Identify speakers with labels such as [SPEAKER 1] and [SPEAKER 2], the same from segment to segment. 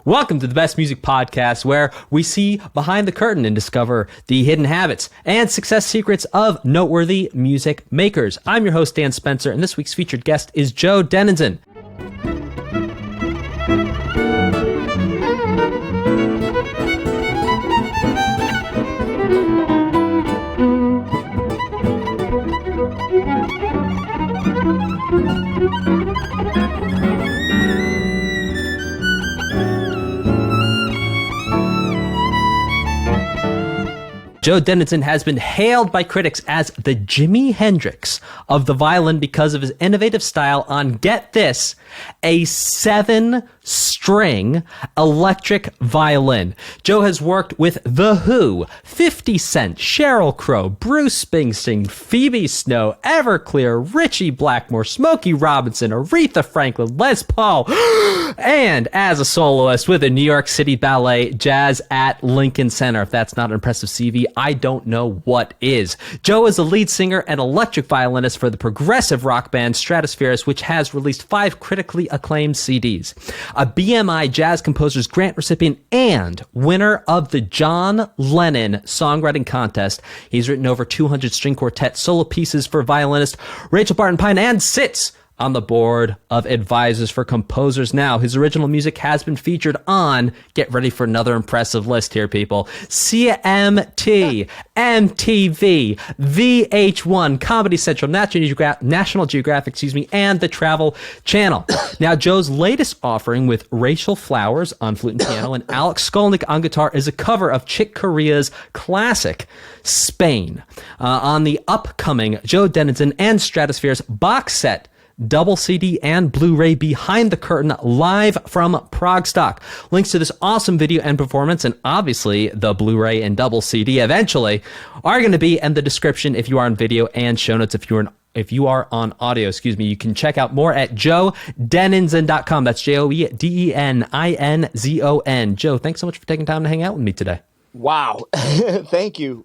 [SPEAKER 1] Welcome to the Best Music Podcast, where we see behind the curtain and discover the hidden habits and success secrets of noteworthy music makers. I'm your host, Dan Spencer, and this week's featured guest is Joe Deninzon. Joe Deninzon has been hailed by critics as the Jimi Hendrix of the violin because of his innovative style on, get this, a 7-string electric violin. Joe has worked with The Who, 50 Cent, Sheryl Crow, Bruce Springsteen, Phoebe Snow, Everclear, Ritchie Blackmore, Smokey Robinson, Aretha Franklin, Les Paul, and as a soloist with the New York City Ballet, Jazz at Lincoln Center. If that's not an impressive CV, I don't know what is. Joe is a lead singer and electric violinist for the progressive rock band Stratospheerius, which has released 5 critically acclaimed CDs. A BMI Jazz Composer's grant recipient and winner of the John Lennon Songwriting Contest. He's written over 200 string quartet solo pieces for violinist Rachel Barton Pine and sits on the board of advisors for composers now. His original music has been featured on, get ready for another impressive list here, people, CMT, MTV, VH1, Comedy Central, National Geographic, and the Travel Channel. Now, Joe's latest offering with Rachel Flowers on flute and piano and Alex Skolnick on guitar is a cover of Chick Corea's classic, Spain, on the upcoming Joe Deninzon and Stratospheerius box set, double CD and Blu-ray Behind the Curtain, live from ProgStock. Links to this awesome video and performance, and obviously the Blu-ray and double CD eventually, are going to be in the description if you are on video, and show notes if you are on audio, You can check out more at joedeninzon.com. That's JoeDeninzon. Joe, thanks so much for taking time to hang out with me today.
[SPEAKER 2] Wow. Thank you.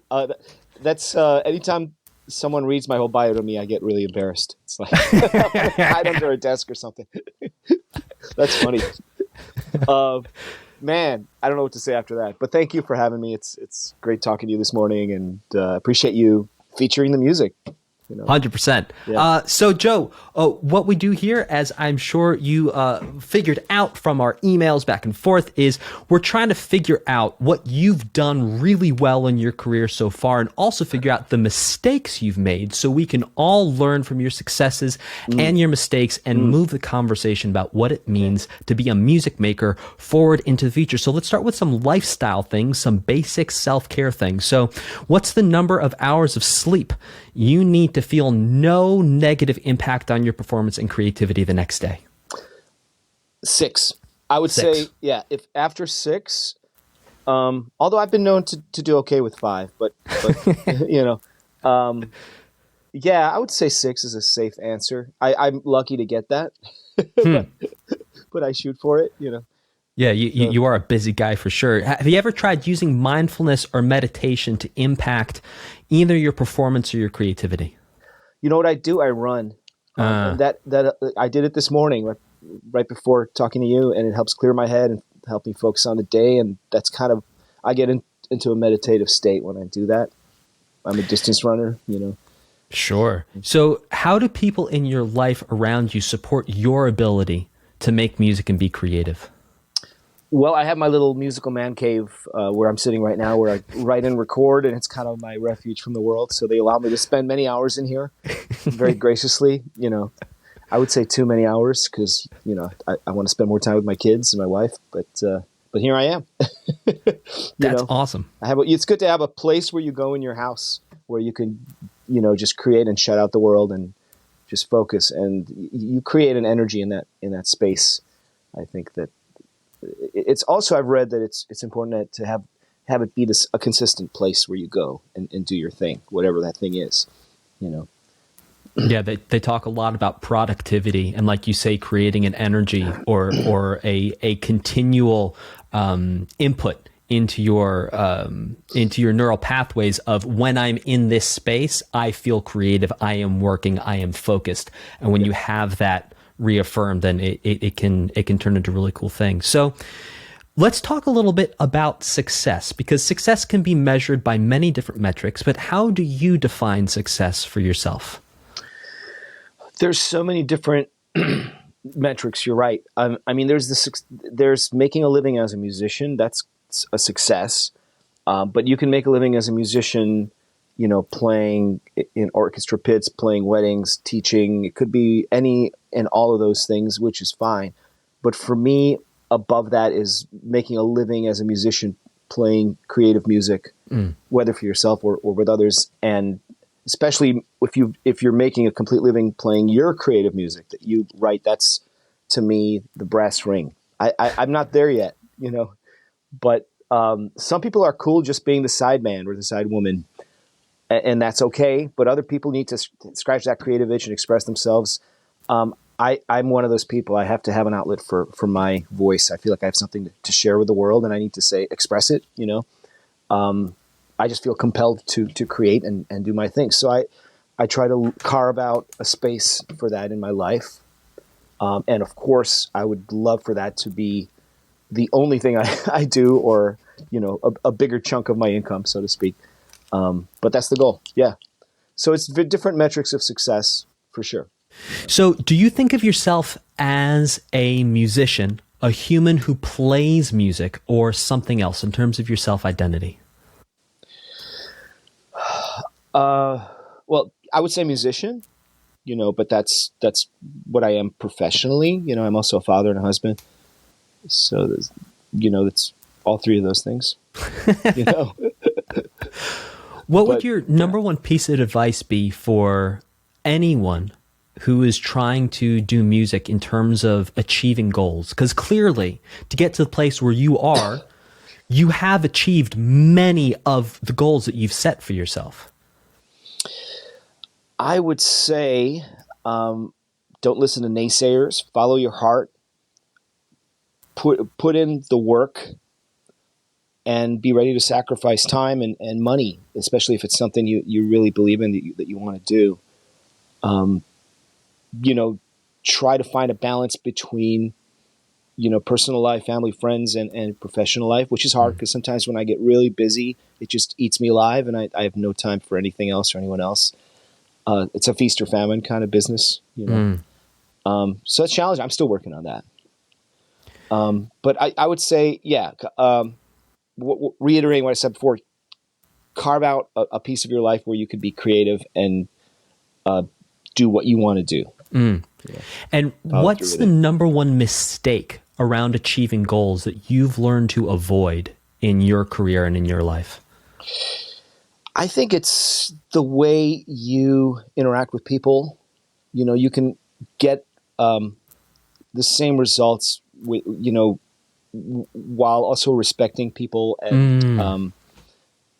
[SPEAKER 2] That's anytime someone reads my whole bio to me, I get really embarrassed. It's like hide under a desk or something. That's funny. Man, I don't know what to say after that. But thank you for having me. It's great talking to you this morning, and appreciate you featuring the music.
[SPEAKER 1] 100%.
[SPEAKER 2] Yeah.
[SPEAKER 1] So, Joe, what we do here, as I'm sure you figured out from our emails back and forth, is we're trying to figure out what you've done really well in your career so far, and also figure out the mistakes you've made, so we can all learn from your successes and your mistakes and move the conversation about what it means to be a music maker forward into the future. So let's start with some lifestyle things, some basic self-care things. So what's the number of hours of sleep you need to feel no negative impact on your performance and creativity the next day?
[SPEAKER 2] 6. I would say, yeah, if after 6, although I've been known to do okay with 5, but yeah, I would say 6 is a safe answer. I'm lucky to get that, but I shoot for it,
[SPEAKER 1] Yeah, you are a busy guy for sure. Have you ever tried using mindfulness or meditation to impact either your performance or your creativity?
[SPEAKER 2] You know what I do? I run. And that I did it this morning, right before talking to you, and it helps clear my head and help me focus on the day. And that's kind of, I get into a meditative state when I do that. I'm a distance runner,
[SPEAKER 1] Sure. So how do people in your life around you support your ability to make music and be creative?
[SPEAKER 2] Well, I have my little musical man cave where I'm sitting right now, where I write and record, and it's kind of my refuge from the world. So they allow me to spend many hours in here, very graciously. I would say too many hours because I want to spend more time with my kids and my wife. But here I am.
[SPEAKER 1] That's awesome.
[SPEAKER 2] It's good to have a place where you go in your house where you can just create and shut out the world and just focus, and you create an energy in that space. I think that. It's also, I've read that it's important to have it be a consistent place where you go and do your thing, whatever that thing is,
[SPEAKER 1] Yeah, they talk a lot about productivity and, like you say, creating an energy or a continual input into your neural pathways of, when I'm in this space, I feel creative, I am working, I am focused, and when you have that reaffirmed, then it can turn into really cool things. So Let's talk a little bit about success, because success can be measured by many different metrics, but how do you define success for yourself?
[SPEAKER 2] There's so many different metrics. You're right. I mean, there's making a living as a musician. That's a success. But you can make a living as a musician, you know, playing in orchestra pits, playing weddings, teaching. It could be any and all of those things, which is fine. But for me, above that is making a living as a musician, playing creative music, whether for yourself or with others. And especially if you're making a complete living playing your creative music that you write, that's, to me, the brass ring. I'm not there yet, you know, but some people are cool just being the side man or the side woman, and that's okay. But other people need to scratch that creative itch and express themselves. I'm one of those people. I have to have an outlet for my voice. I feel like I have something to share with the world, and I need to express it, you know. I just feel compelled to create and do my thing. So I try to carve out a space for that in my life. And of course, I would love for that to be the only thing I do, or, you know, a bigger chunk of my income, so to speak. But that's the goal. Yeah. So it's different metrics of success for sure.
[SPEAKER 1] So do you think of yourself as a musician, a human who plays music, or something else in terms of your self-identity?
[SPEAKER 2] Well, I would say musician, you know, but that's what I am professionally. You know, I'm also a father and a husband. So, you know, it's all three of those things, you know.
[SPEAKER 1] What would your number one piece of advice be for anyone who is trying to do music in terms of achieving goals? Because clearly, to get to the place where you are, you have achieved many of the goals that you've set for yourself.
[SPEAKER 2] I would say, don't listen to naysayers. Follow your heart. Put in the work, and be ready to sacrifice time and money, especially if it's something you really believe in that you want to do. You know, try to find a balance between, you know, personal life, family, friends, and professional life, which is hard because sometimes when I get really busy, it just eats me alive, and I have no time for anything else or anyone else. It's a feast or famine kind of business, you know. So it's challenging. I'm still working on that. But I would say, yeah, reiterating what I said before, carve out a piece of your life where you could be creative and do what you want to do. Yeah.
[SPEAKER 1] And what's the number one mistake around achieving goals that you've learned to avoid in your career and in your life?
[SPEAKER 2] I think it's the way you interact with people. You know, you can get the same results with, you know, while also respecting people, and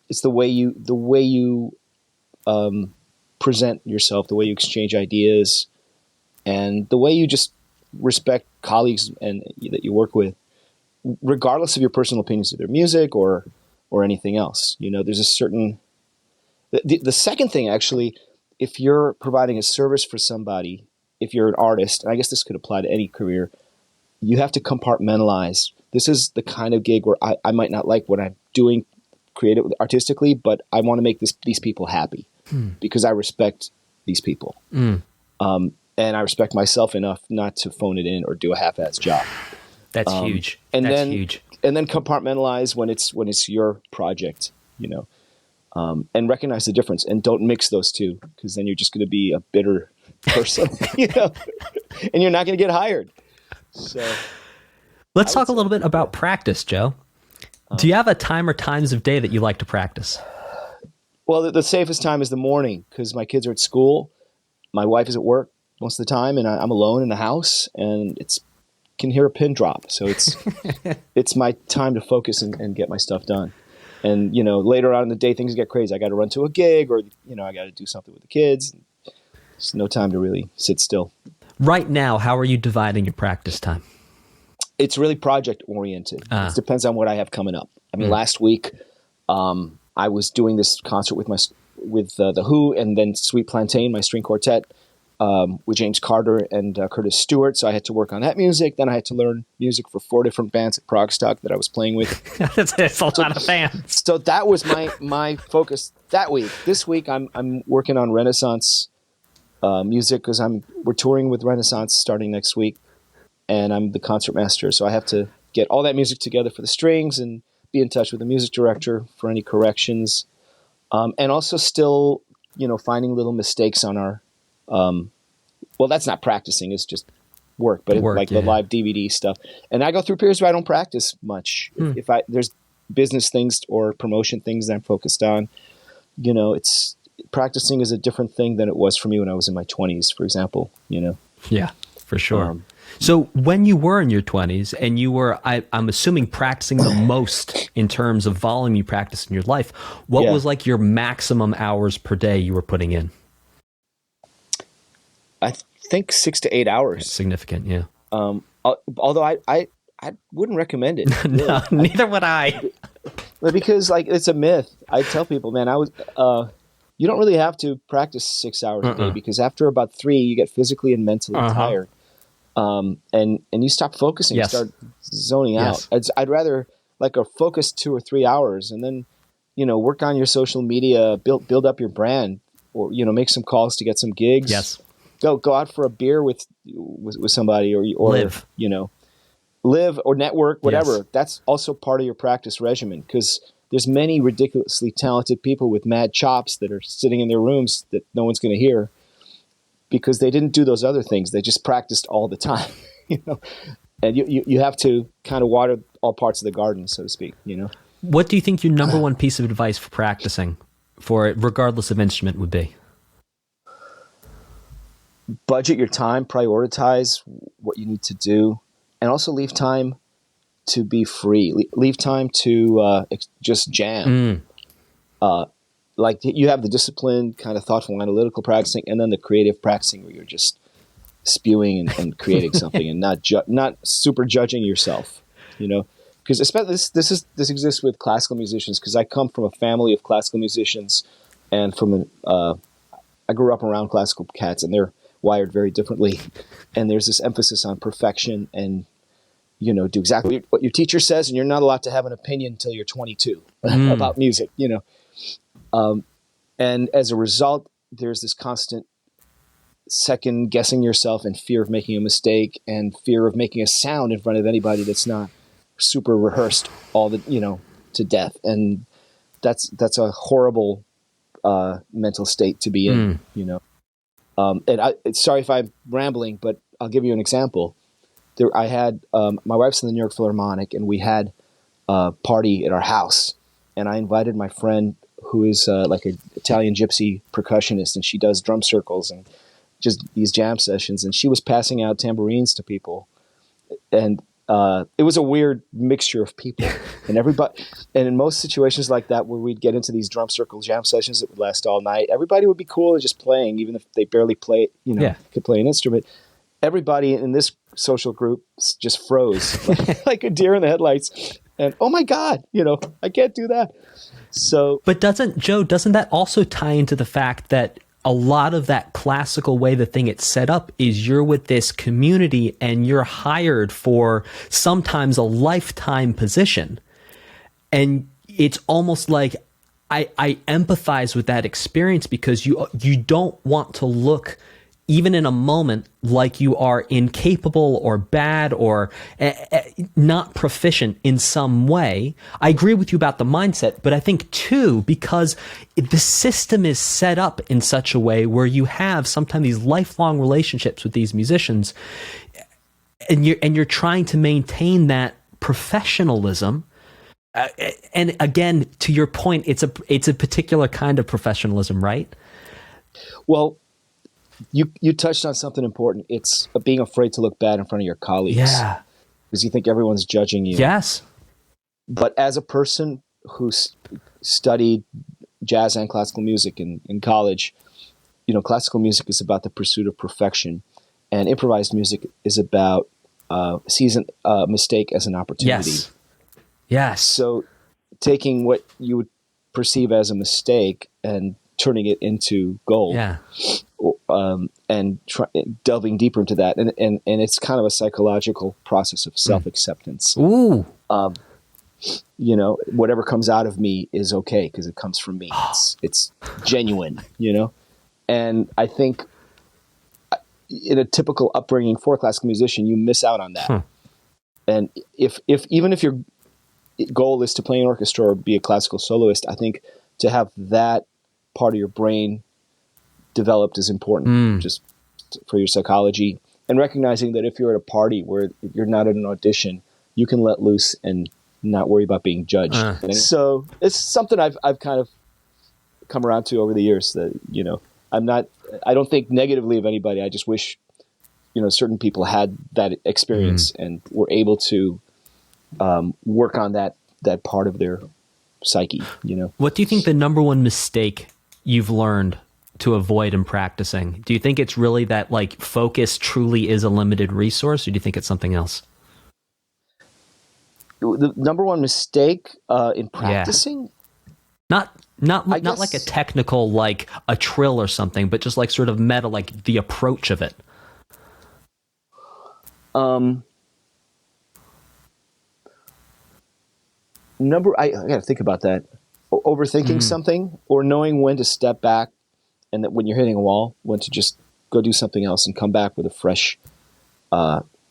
[SPEAKER 2] it's the way you present yourself, the way you exchange ideas, and the way you just respect colleagues and that you work with, regardless of your personal opinions of their music or anything else. You know, there's a certain the second thing, actually, if you're providing a service for somebody, if you're an artist, and I guess this could apply to any career, you have to compartmentalize. This is the kind of gig where I might not like what I'm doing creative artistically, but I want to make these people happy because I respect these people. And I respect myself enough not to phone it in or do a half-assed job.
[SPEAKER 1] That's huge.
[SPEAKER 2] And
[SPEAKER 1] That's huge.
[SPEAKER 2] And then compartmentalize when it's your project, you know, and recognize the difference, and don't mix those two, because then you're just going to be a bitter person, you know, and you're not going to get hired. So
[SPEAKER 1] let's talk a little bit about practice, Joe. Do you have a time or times of day that you like to practice?
[SPEAKER 2] Well, the safest time is the morning, because my kids are at school. My wife is at work most of the time, and I'm alone in the house, and can hear a pin drop. So it's my time to focus and get my stuff done. And, you know, later on in the day, things get crazy. I got to run to a gig, or, you know, I got to do something with the kids. There's no time to really sit still.
[SPEAKER 1] Right now, how are you dividing your practice time?
[SPEAKER 2] It's really project oriented. It depends on what I have coming up. I mean, last week, I was doing this concert with the Who, and then Sweet Plantain, my string quartet. with James Carter and Curtis Stewart. So I had to work on that music. Then I had to learn music for 4 different bands at ProgStock that I was playing with.
[SPEAKER 1] That's a lot of fans.
[SPEAKER 2] So that was my focus that week. This week I'm working on Renaissance music because we're touring with Renaissance starting next week, and I'm the concert master. So I have to get all that music together for the strings and be in touch with the music director for any corrections, and also still finding little mistakes on our. Well, that's not practicing; it's just work. But the live DVD stuff, and I go through periods where I don't practice much. If there's business things or promotion things that I'm focused on, it's practicing is a different thing than it was for me when I was in my 20s, for example.
[SPEAKER 1] Yeah, for sure. So when you were in your 20s and you were, I'm assuming, practicing the most in terms of volume you practiced in your life, what was like your maximum hours per day you were putting in?
[SPEAKER 2] I think 6 to 8 hours.
[SPEAKER 1] That's significant, yeah.
[SPEAKER 2] Although I wouldn't recommend it. Really.
[SPEAKER 1] No, neither would I.
[SPEAKER 2] Because it's a myth. I tell people, man, you don't really have to practice 6 hours a day, because after about 3, you get physically and mentally tired. And you stop focusing, you start zoning out. I'd rather focus 2 or 3 hours and then, work on your social media, build up your brand, or, make some calls to get some gigs.
[SPEAKER 1] Yes.
[SPEAKER 2] Go out for a beer with somebody or
[SPEAKER 1] live,
[SPEAKER 2] live or network, whatever.
[SPEAKER 1] Yes.
[SPEAKER 2] That's also part of your practice regimen, because there's many ridiculously talented people with mad chops that are sitting in their rooms that no one's going to hear because they didn't do those other things. They just practiced all the time, and you have to kind of water all parts of the garden, so to speak,
[SPEAKER 1] What do you think your number one piece of advice for practicing for it, regardless of instrument, would be?
[SPEAKER 2] Budget your time, prioritize what you need to do, and also leave time to be free. Leave time to just jam. You have the discipline, kind of thoughtful, analytical practicing, and then the creative practicing where you're just spewing and creating something, and not super judging yourself. Because especially this exists with classical musicians. Because I come from a family of classical musicians, and I grew up around classical cats, and they're wired very differently, and there's this emphasis on perfection and do exactly what your teacher says, and you're not allowed to have an opinion until you're 22 about music, and as a result there's this constant second guessing yourself and fear of making a mistake and fear of making a sound in front of anybody that's not super rehearsed to death, and that's a horrible mental state to be in. And sorry if I'm rambling, but I'll give you an example. I had my wife's in the New York Philharmonic, and we had a party at our house, and I invited my friend who is like an Italian gypsy percussionist, and she does drum circles and just these jam sessions, and she was passing out tambourines to people, and it was a weird mixture of people, and everybody. And in most situations like that, where we'd get into these drum circle jam sessions that would last all night, everybody would be cool and just playing, even if they barely play, could play an instrument. Everybody in this social group just froze like a deer in the headlights, and oh my God, I can't do that. So,
[SPEAKER 1] but doesn't that also tie into the fact that a lot of that classical way the thing it's set up is you're with this community and you're hired for sometimes a lifetime position, and it's almost like I empathize with that experience, because you don't want to look, even in a moment, like you are incapable or bad or not proficient in some way. I agree with you about the mindset, but I think too, because the system is set up in such a way where you have sometimes these lifelong relationships with these musicians, and you're trying to maintain that professionalism. And again, to your point, it's a particular kind of professionalism, right?
[SPEAKER 2] Well, you touched on something important. It's being afraid to look bad in front of your colleagues.
[SPEAKER 1] Yeah.
[SPEAKER 2] Because you think everyone's judging you.
[SPEAKER 1] Yes.
[SPEAKER 2] But as a person who studied jazz and classical music in college, classical music is about the pursuit of perfection, and improvised music is about seeing a mistake as an opportunity.
[SPEAKER 1] Yes. Yes.
[SPEAKER 2] So taking what you would perceive as a mistake and turning it into gold.
[SPEAKER 1] Yeah.
[SPEAKER 2] and delving deeper into that. And it's kind of a psychological process of self-acceptance.
[SPEAKER 1] Ooh.
[SPEAKER 2] You know, whatever comes out of me is okay because it comes from me. It's genuine, you know? And I think in a typical upbringing for a classical musician, you miss out on that. And even if your goal is to play an orchestra or be a classical soloist, I think to have that part of your brain developed is important just for your psychology, and recognizing that if you're at a party where you're not at an audition, you can let loose and not worry about being judged. So it's something I've kind of come around to over the years that, you know, I don't think negatively of anybody. I just wish, you know, certain people had that experience and were able to work on that part of their psyche, you know.
[SPEAKER 1] What do you think the number one mistake you've learned to avoid in practicing? Do you think it's really that like focus truly is a limited resource, or do you think it's something else?
[SPEAKER 2] The number one mistake in practicing?
[SPEAKER 1] Not like a technical, like a trill or something, but just like sort of meta, like the approach of it. I gotta think about that. Overthinking something, or knowing when to step back, and that when you're hitting a wall, when to just go do something else and come back with a fresh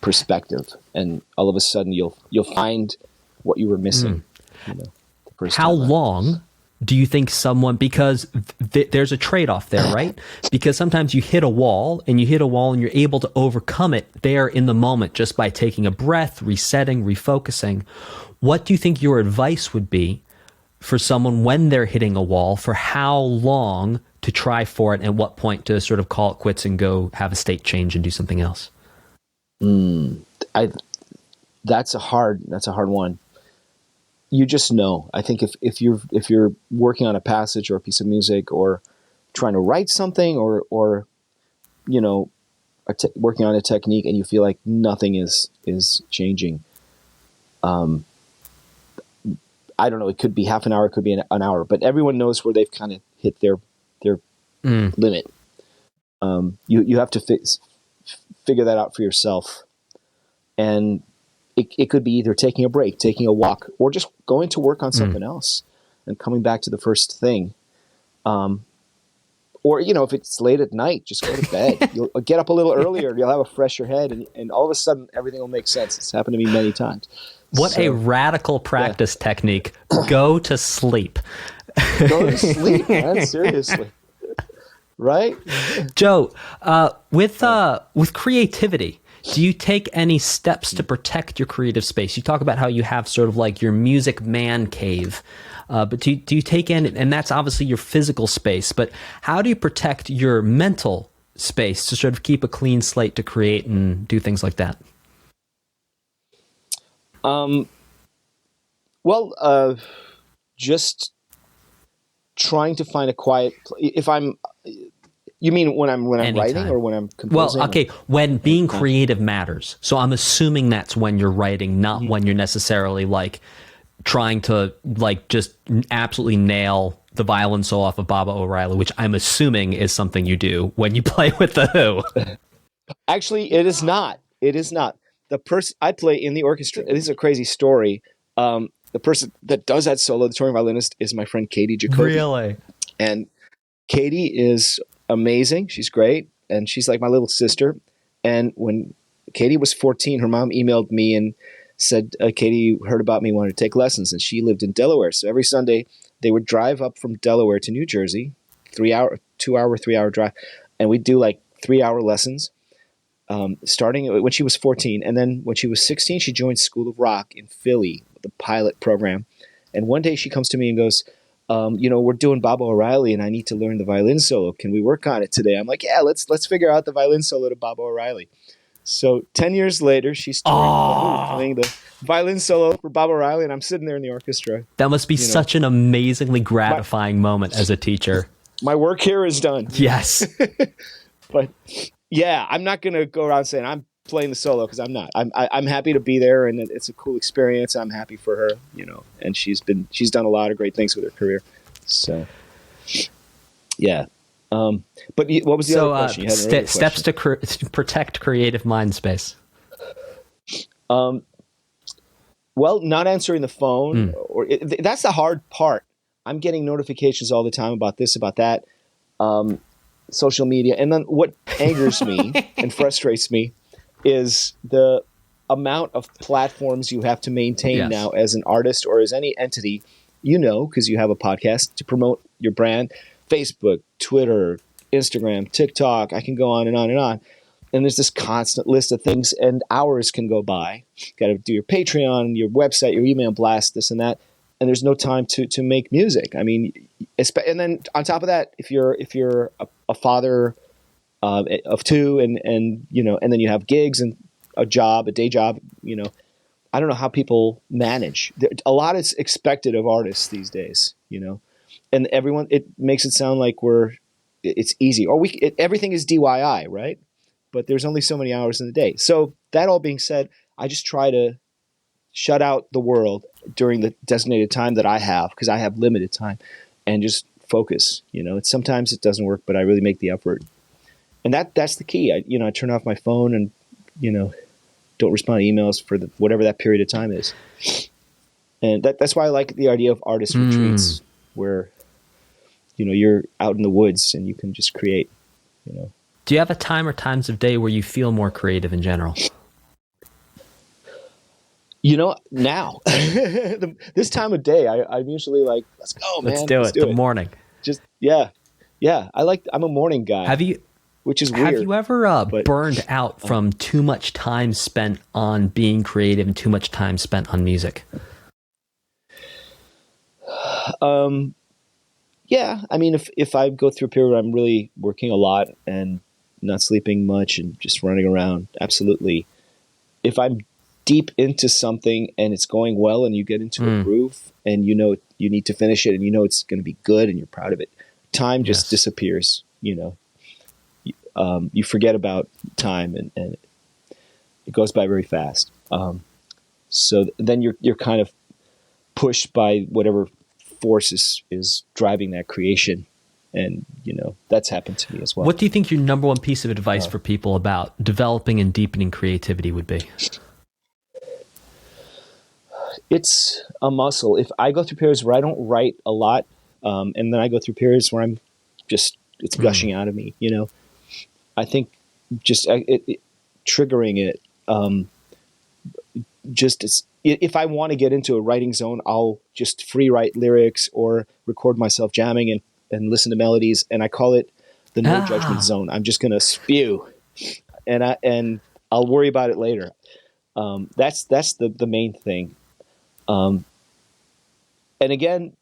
[SPEAKER 1] perspective, and all of a sudden you'll find what you were missing. You know, the first How
[SPEAKER 2] time
[SPEAKER 1] long do you think someone, because there's a trade-off there, right? Because sometimes you hit a wall and you're able to overcome it there in the moment just by taking a breath, resetting, refocusing. What do you think your advice would be for someone when they're hitting a wall, for how long to try for it, and at what point to sort of call it quits and go have a state change and do something else?
[SPEAKER 2] That's a hard one. You just know. I think if you're working on a passage or a piece of music, or trying to write something, or you know, working on a technique, and you feel like nothing is changing, I don't know. It could be half an hour, it could be an hour, but everyone knows where they've kind of hit their limit. You have to figure that out for yourself, and it could be either taking a break, taking a walk, or just going to work on something else and coming back to the first thing. Or, you know, if it's late at night, just go to bed. You'll get up a little earlier. You'll have a fresher head, and all of a sudden everything will make sense. It's happened to me many times.
[SPEAKER 1] What a radical practice technique. Go to sleep.
[SPEAKER 2] Go to sleep, man. Seriously. Right?
[SPEAKER 1] Joe, with creativity, do you take any steps to protect your creative space? You talk about how you have sort of like your music man cave, but do you take in, and that's obviously your physical space, but how do you protect your mental space to sort of keep a clean slate to create and do things like that?
[SPEAKER 2] Just trying to find a quiet place. You mean when I'm writing, or when I'm composing?
[SPEAKER 1] Well, okay, when being creative matters. So I'm assuming that's when you're writing, not when you're necessarily like trying to like just absolutely nail the violin solo off of Baba O'Reilly, which I'm assuming is something you do when you play with the Who.
[SPEAKER 2] Actually, it is not. It is not. The person I play in the orchestra, this is a crazy story. The person that does that solo, the touring violinist, is my friend Katie Jacoby.
[SPEAKER 1] Really?
[SPEAKER 2] And Katie is amazing. She's great. And she's like my little sister. And when Katie was 14, her mom emailed me and said, Katie heard about me, wanted to take lessons. And she lived in Delaware. So every Sunday they would drive up from Delaware to New Jersey, 3 hour drive. And we'd do like 3-hour lessons. Starting when she was 14. And then when she was 16, she joined School of Rock in Philly, the pilot program. And one day she comes to me and goes, we're doing Baba O'Reilly and I need to learn the violin solo. Can we work on it today? I'm like, yeah, let's figure out the violin solo to Baba O'Reilly. So 10 years later, she's playing the violin solo for Baba O'Reilly, and I'm sitting there in the orchestra.
[SPEAKER 1] That must be such an amazingly gratifying moment as a teacher.
[SPEAKER 2] My work here is done.
[SPEAKER 1] Yes.
[SPEAKER 2] But yeah, I'm not going to go around saying I'm playing the solo, because I'm not. I'm happy to be there, and it's a cool experience. I'm happy for her, and she's done a lot of great things with her career. So yeah, But what was the other question? You had an earlier
[SPEAKER 1] steps
[SPEAKER 2] question.
[SPEAKER 1] to protect creative mind space.
[SPEAKER 2] Well, not answering the phone, that's the hard part. I'm getting notifications all the time about this, about that, social media. And then what angers me and frustrates me is the amount of platforms you have to maintain now as an artist or as any entity, because you have a podcast to promote your brand. Facebook, Twitter, Instagram, TikTok, I can go on and on and on. And there's this constant list of things, and hours can go by. Got to do your Patreon, your website, your email blast, this and that, and there's no time to make music. I mean, and then on top of that, if you're a father of two, and and then you have gigs and a day job, I don't know how people manage. A lot is expected of artists these days, and everyone. It makes it sound like it's easy, or everything is DIY, right? But there's only so many hours in the day. So that all being said, I just try to shut out the world during the designated time that I have, because I have limited time, and just focus. Sometimes it doesn't work, but I really make the effort. And that's the key. I turn off my phone and, don't respond to emails for whatever that period of time is. And that's why I like the idea of artist retreats, where, you're out in the woods and you can just create,
[SPEAKER 1] Do you have a time or times of day where you feel more creative in general?
[SPEAKER 2] Now, this time of day, I'm usually like, let's go, man.
[SPEAKER 1] Let's do it. The morning.
[SPEAKER 2] Just, yeah. I'm a morning guy. Which is weird.
[SPEAKER 1] Have you ever burned out from too much time spent on being creative and too much time spent on music? Yeah. I mean, if I go through a period where I'm really working a lot and not sleeping much and just running around, absolutely. If I'm deep into something and it's going well and you get into a groove and you need to finish it and it's going to be good and you're proud of it, time just disappears. You forget about time and it goes by very fast. So then you're kind of pushed by whatever force is driving that creation. And, that's happened to me as well. What do you think your number one piece of advice for people about developing and deepening creativity would be?
[SPEAKER 2] It's a muscle. If I go through periods where I don't write a lot, and then I go through periods where it's gushing out of me, I think just triggering it, if I want to get into a writing zone, I'll just free write lyrics or record myself jamming and listen to melodies. And I call it the no judgment zone. I'm just going to spew and I'll worry about it later. That's the main thing. And again,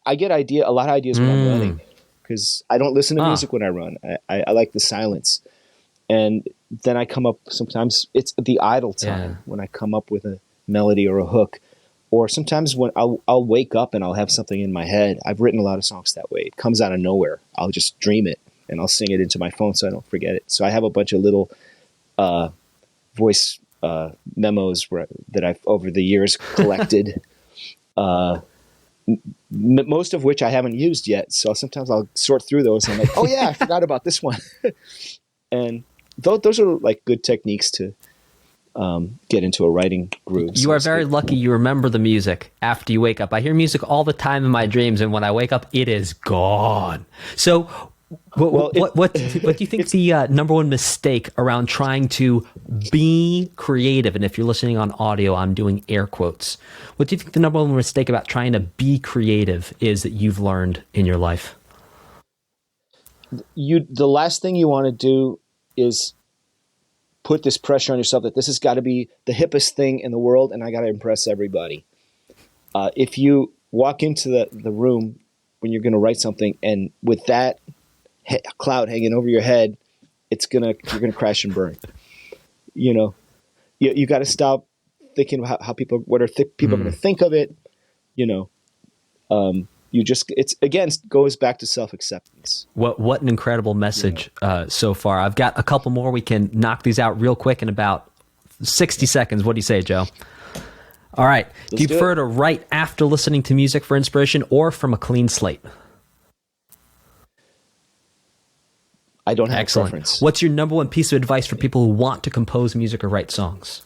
[SPEAKER 2] I get a lot of ideas when I'm running, because I don't listen to music when I run. I like the silence. And then I come up, sometimes it's the idle time when I come up with a melody or a hook, or sometimes when I'll wake up and I'll have something in my head. I've written a lot of songs that way. It comes out of nowhere. I'll just dream it and I'll sing it into my phone so I don't forget it. So I have a bunch of little voice memos that I've over the years collected, most of which I haven't used yet. So sometimes I'll sort through those and I'm like, oh yeah, I forgot about this one. And those are like good techniques to get into a writing groove.
[SPEAKER 1] You are very lucky you remember the music after you wake up. I hear music all the time in my dreams, and when I wake up, it is gone. So what do you think the number one mistake around trying to be creative, and if you're listening on audio, I'm doing air quotes, what do you think the number one mistake about trying to be creative is that you've learned in your life?
[SPEAKER 2] The last thing you want to do is put this pressure on yourself that this has got to be the hippest thing in the world and I got to impress everybody. If you walk into the room when you're going to write something and with that cloud hanging over your head, you're going to crash and burn. You got to stop thinking about how people are going to think of it. Goes back to self-acceptance.
[SPEAKER 1] What an incredible message so far. I've got a couple more. We can knock these out real quick in about 60 seconds. What do you say, Joe? All right. Do you prefer to write after listening to music for inspiration or from a clean slate?
[SPEAKER 2] I don't have
[SPEAKER 1] Excellent.
[SPEAKER 2] a preference.
[SPEAKER 1] What's your number one piece of advice for people who want to compose music or write songs?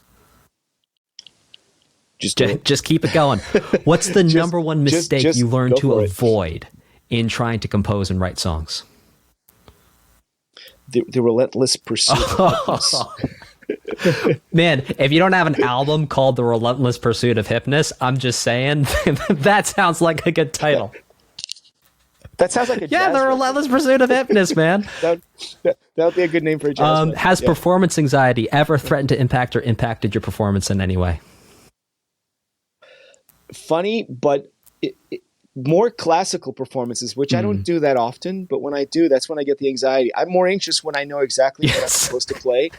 [SPEAKER 1] Just keep it going. What's the number one mistake you learned to avoid in trying to compose and write songs?
[SPEAKER 2] The relentless pursuit of hypness.
[SPEAKER 1] Man, if you don't have an album called The Relentless Pursuit of Hypnus, I'm just saying, that sounds like a good title.
[SPEAKER 2] That sounds like a jazz
[SPEAKER 1] The Relentless Pursuit of Hypnus, man.
[SPEAKER 2] that would be a good name for a jazz record.
[SPEAKER 1] Has performance anxiety ever threatened to impact or impacted your performance in any way?
[SPEAKER 2] Funny, but more classical performances, which I don't do that often, but when I do, that's when I get the anxiety. I'm more anxious when I know exactly what I'm supposed to play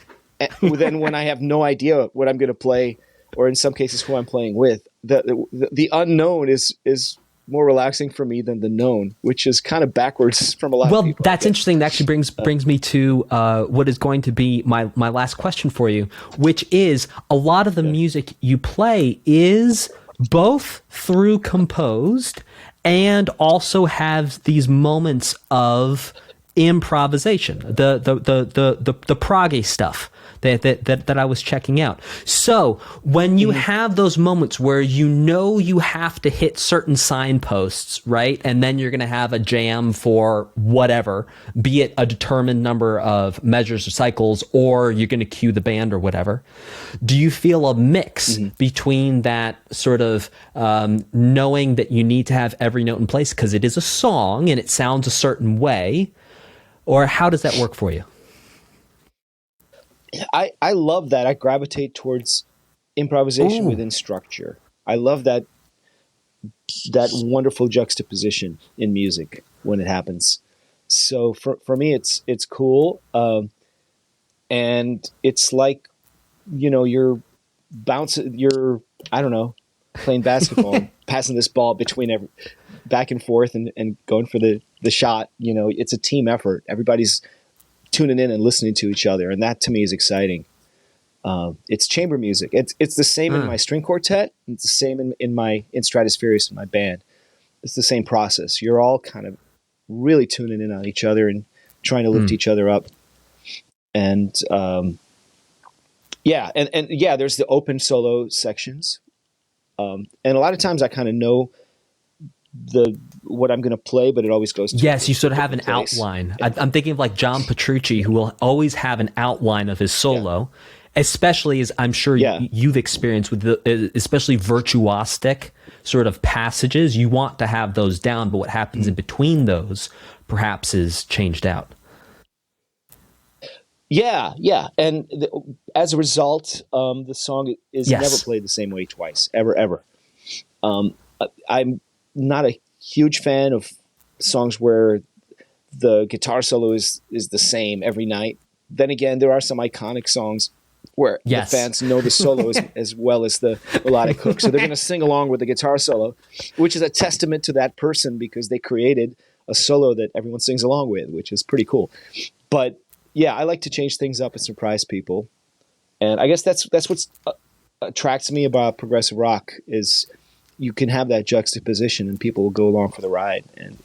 [SPEAKER 2] than when I have no idea what I'm going to play, or in some cases who I'm playing with. The unknown is more relaxing for me than the known, which is kind of backwards from a lot of people.
[SPEAKER 1] Well, that's interesting. That actually brings me to what is going to be my last question for you, which is a lot of the music you play is both through composed and also have these moments of improvisation, the proggy stuff that I was checking out. So when you have those moments where you have to hit certain signposts, right? And then you're going to have a jam for whatever, be it a determined number of measures or cycles, or you're going to cue the band or whatever. Do you feel a mix between that sort of knowing that you need to have every note in place because it is a song and it sounds a certain way, or how does that work for you?
[SPEAKER 2] I love that. I gravitate towards improvisation within structure. I love that wonderful juxtaposition in music when it happens. So for me, it's cool, and it's like, you're playing basketball, passing this ball between back and forth and going for the shot. It's a team effort. Everybody's tuning in and listening to each other, and that to me is exciting. It's chamber music. It's the same in my string quartet. It's the same in Stratospheerius, in my band. It's the same process. You're all kind of really tuning in on each other and trying to lift each other up. And there's the open solo sections, and a lot of times I kind of know what I'm going to play, but it always goes to
[SPEAKER 1] you sort of have an outline. I'm thinking of like John Petrucci, who will always have an outline of his solo, especially as I'm sure you've experienced with especially virtuosic sort of passages. You want to have those down, but what happens in between those perhaps is changed out.
[SPEAKER 2] Yeah. And as a result, the song is never played the same way twice, ever. I'm not a huge fan of songs where the guitar solo is the same every night. Then again, there are some iconic songs where the fans know the solo as well as the melodic hook. So they're going to sing along with the guitar solo, which is a testament to that person because they created a solo that everyone sings along with, which is pretty cool. But yeah, I like to change things up and surprise people. And I guess that's what attracts me about progressive rock is you can have that juxtaposition and people will go along for the ride. And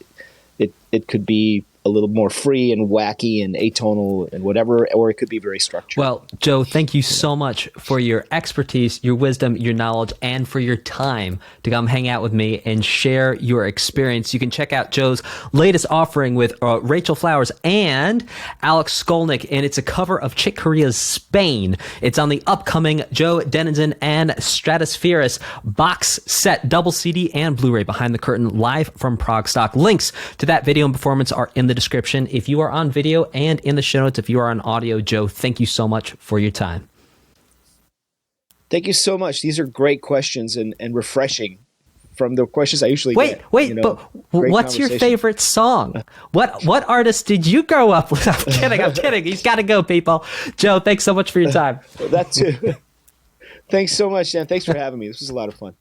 [SPEAKER 2] it could be a little more free and wacky and atonal and whatever, or it could be very structured.
[SPEAKER 1] Well, Joe, thank you so much for your expertise, your wisdom, your knowledge, and for your time to come hang out with me and share your experience. You can check out Joe's latest offering with Rachel Flowers and Alex Skolnick, and it's a cover of Chick Corea's Spain. It's on the upcoming Joe Deninzon and Stratospheerius box set, double CD and Blu-ray Behind the Curtain live from ProgStock. Links to that video and performance are in the description if you are on video, and in the show notes if you are on audio. Joe, thank you so much for your time.
[SPEAKER 2] Thank you so much. These are great questions and refreshing from the questions I usually get.
[SPEAKER 1] But what's your favorite song? What artist did you grow up with? I'm kidding. He's got to go, people. Joe, thanks so much for your time.
[SPEAKER 2] That too. Thanks so much, Dan. Thanks for having me. This was a lot of fun.